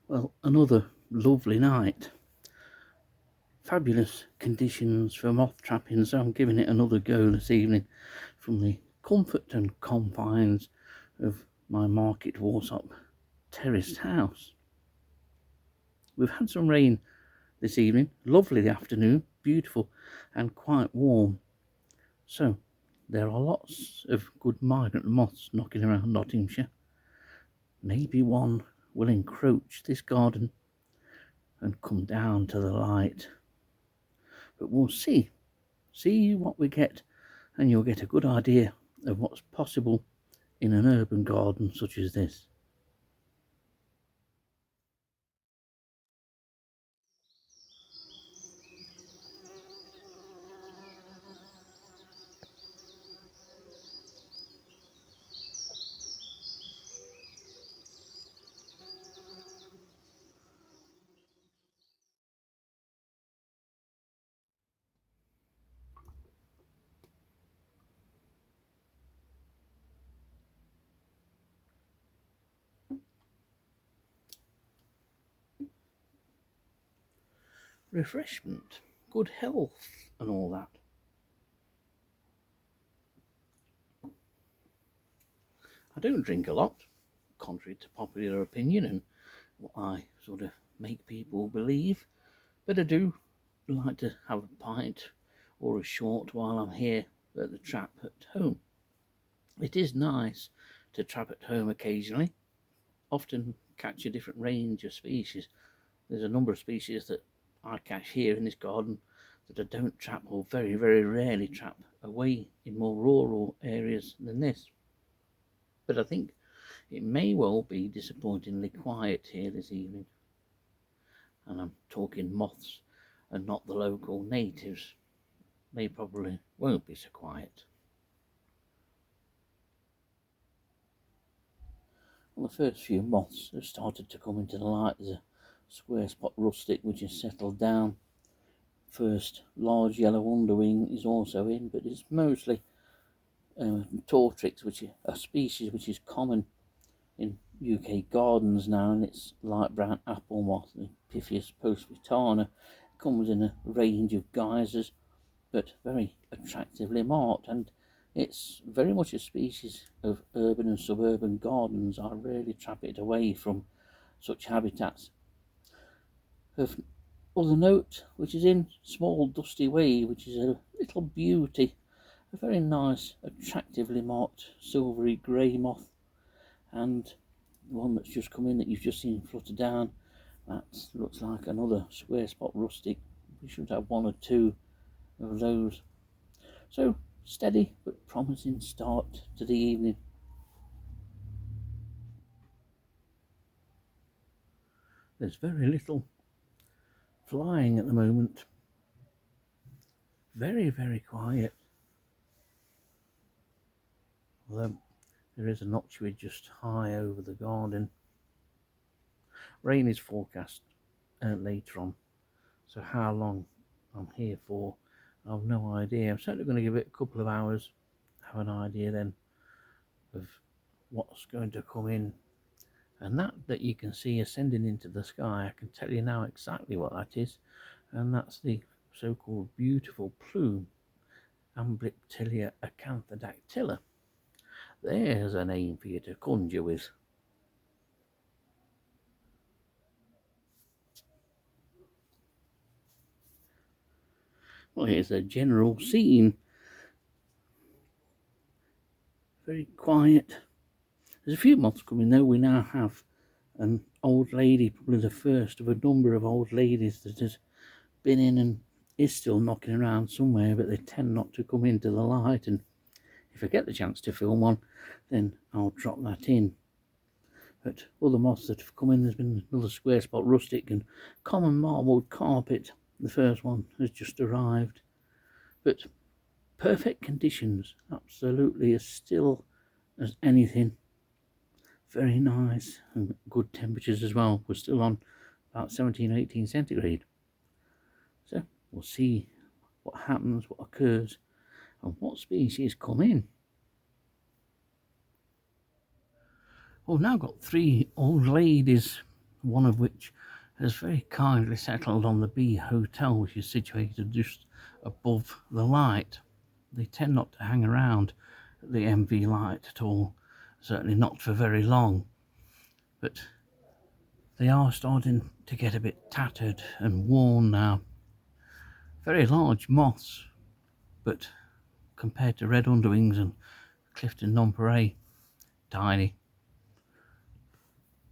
Well, another lovely night. Fabulous conditions for moth trapping, so I'm giving it another go this evening from the comfort and confines of my Market Warsop terraced house. We've had some rain this evening, lovely the afternoon, beautiful and quite warm. So there are lots of good migrant moths knocking around Nottinghamshire. Maybe one will encroach this garden and come down to the light. But we'll see what we get, and you'll get a good idea of what's possible in an urban garden such as this. Refreshment, good health and all that. I don't drink a lot, contrary to popular opinion and what I sort of make people believe, but I do like to have a pint or a short while I'm here at the trap at home. It is nice to trap at home occasionally, often catch a different range of species. There's a number of species that I catch here in this garden that I don't trap, or very, very rarely trap, away in more rural areas than this. But I think it may well be disappointingly quiet here this evening. And I'm talking moths and not the local natives. They probably won't be so quiet. Well, the first few moths have started to come into the light. There's a square spot rustic which has settled down. First large yellow underwing is also in, but it's mostly Tortrix, which is a species which is common in UK gardens now, and it's light brown apple moth, the Piphius postwitana. Comes in a range of guises, but very attractively marked, and it's very much a species of urban and suburban gardens. I really trap it away from such habitats. Of other note, which is in small dusty way, which is a little beauty, a very nice, attractively marked silvery grey moth, and one that's just come in that you've just seen flutter down, that looks like another square spot rustic. We should have one or two of those. So steady but promising start to the evening. There's very little flying at the moment. Very, very quiet. Although there is a notchweed just high over the garden. Rain is forecast later on, so how long I'm here for, I've no idea. I'm certainly going to give it a couple of hours, have an idea then of what's going to come in. And that you can see ascending into the sky, I can tell you now exactly what that is, and that's the so-called beautiful plume, Amblyptilia acanthodactyla. There's a name for you to conjure with. Well, here's a general scene. Very quiet. There's a few moths coming though. We now have an old lady, probably the first of a number of old ladies that has been in and is still knocking around somewhere, but they tend not to come into the light, and if I get the chance to film one, then I'll drop that in. But other moths that have come in, there's been another square spot rustic and common marbled carpet. The first one has just arrived, but perfect conditions, absolutely as still as anything. Very nice and good temperatures as well. We're still on about 17-18 centigrade. So we'll see what happens, what occurs, and what species come in. We've now got three old ladies one of which has very kindly settled on the B Hotel, which is situated just above the light. They tend not to hang around at the MV light at all, certainly not for very long, but they are starting to get a bit tattered and worn now. Very large moths, but compared to red underwings and Clifton nonpareil, tiny.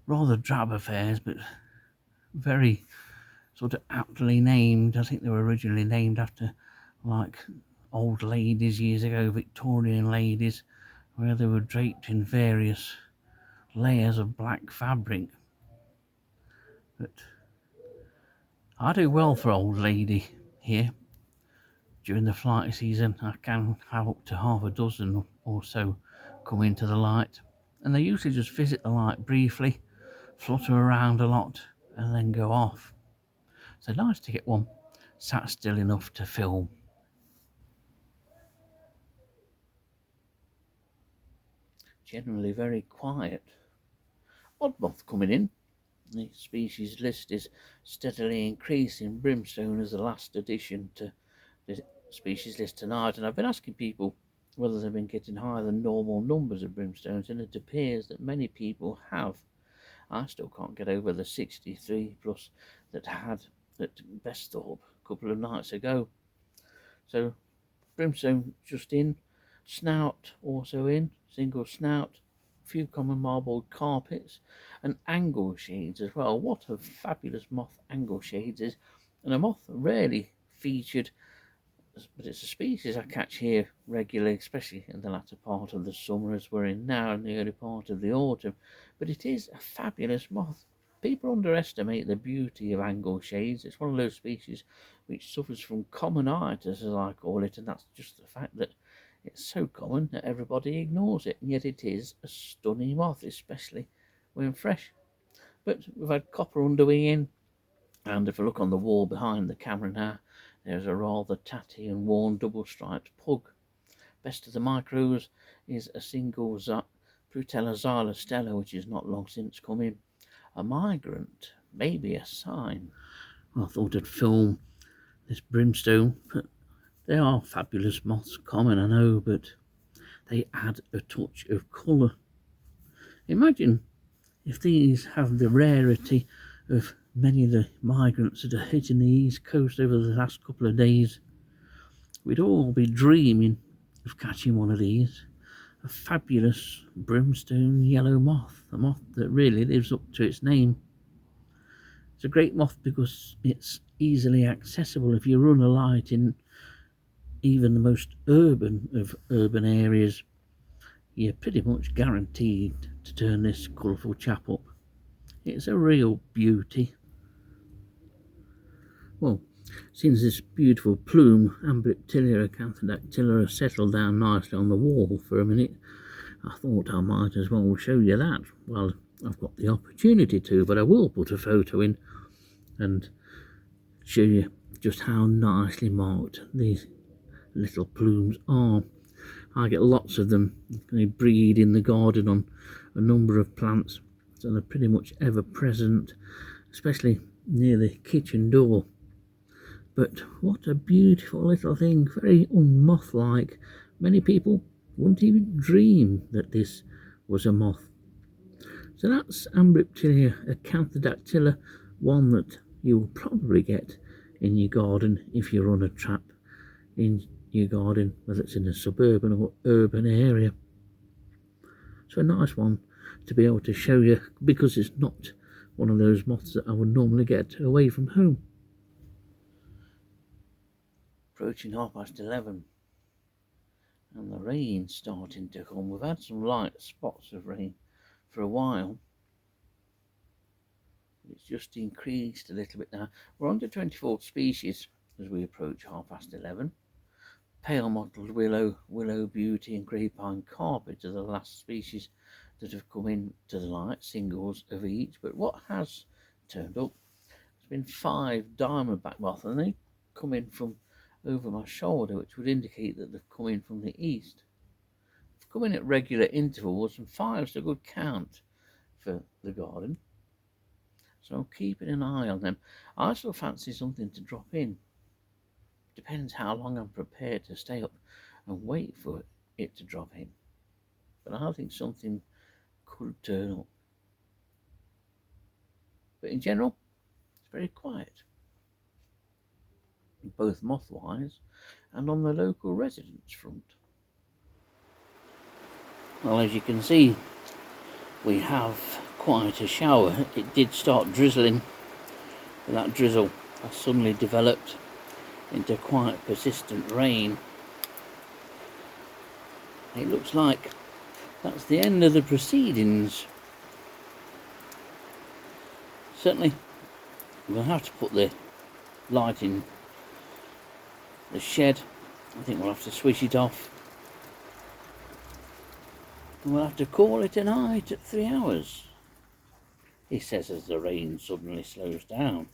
Rather drab affairs, but very sort of aptly named. I think they were originally named after like old ladies years ago, Victorian ladies, where they were draped in various layers of black fabric. But I do well for old lady here. During the flight season, I can have up to half a dozen or so come into the light, and they usually just visit the light briefly, flutter around a lot, and then go off. So nice to get one sat still enough to film. Generally very quiet. Odd moth coming in. The species list is steadily increasing. Brimstone is the last addition to the species list tonight, and I've been asking people whether they've been getting higher than normal numbers of brimstones, and it appears that many people have. I still can't get over the 63 plus that had at Besthorpe a couple of nights ago. So brimstone just in, snout also in, single snout, a few common marbled carpets, and angle shades as well. What a fabulous moth angle shades is, and a moth rarely featured, but it's a species I catch here regularly, especially in the latter part of the summer as we're in now, and the early part of the autumn. But it is a fabulous moth. People underestimate the beauty of angle shades. It's one of those species which suffers from commonitis, as I call it, and that's just the fact that it's so common that everybody ignores it, and yet it is a stunning moth, especially when fresh. But we've had copper underwing in, and if I look on the wall behind the camera now, there's a rather tatty and worn double-striped pug. Best of the micros is a single Prutella xyla stella, which is not long since come in. A migrant, maybe a sign. I thought I'd film this brimstone, but they are fabulous moths, common I know, but they add a touch of colour. Imagine if these have the rarity of many of the migrants that are hitting the east coast over the last couple of days. We'd all be dreaming of catching one of these. A fabulous brimstone yellow moth, a moth that really lives up to its name. It's a great moth because it's easily accessible. If you run a light in even the most urban of urban areas, you're pretty much guaranteed to turn this colourful chap up. It's a real beauty. Well, since this beautiful plume, Amblyptilia acanthodactyla, has settled down nicely on the wall for a minute, I thought I might as well show you that. Well, I've got the opportunity to, but I will put a photo in and show you just how nicely marked these little plumes are. I get lots of them. They breed in the garden on a number of plants, so they're pretty much ever present, especially near the kitchen door. But what a beautiful little thing, very unmoth-like. Many people wouldn't even dream that this was a moth. So that's Amblyptilia acanthodactyla, one that you'll probably get in your garden if you run a trap in your garden, whether it's in a suburban or urban area. So a nice one to be able to show you, because it's not one of those moths that I would normally get away from home. Approaching 11:30, and the rain's starting to come. We've had some light spots of rain for a while. It's just increased a little bit now. We're on to 24 species as we approach 11:30. Pale mottled willow, willow beauty, and grey pine carpet are the last species that have come into the light, singles of each. But what has turned up has been 5 diamondback moth, and they come in from over my shoulder, which would indicate that they've come in from the east. They've come in at regular intervals, and 5's a good count for the garden. So keeping an eye on them. I still fancy something to drop in. Depends how long I'm prepared to stay up and wait for it to drop in. But I think something could turn up. But in general, it's very quiet, both moth-wise and on the local residents front. Well, as you can see, we have quite a shower. It did start drizzling, but that drizzle has suddenly developed into quite persistent rain. It looks like that's the end of the proceedings. Certainly, I'm going to have to put the light in the shed. I think we'll have to switch it off. And we'll have to call it a night at 3 hours, he says as the rain suddenly slows down.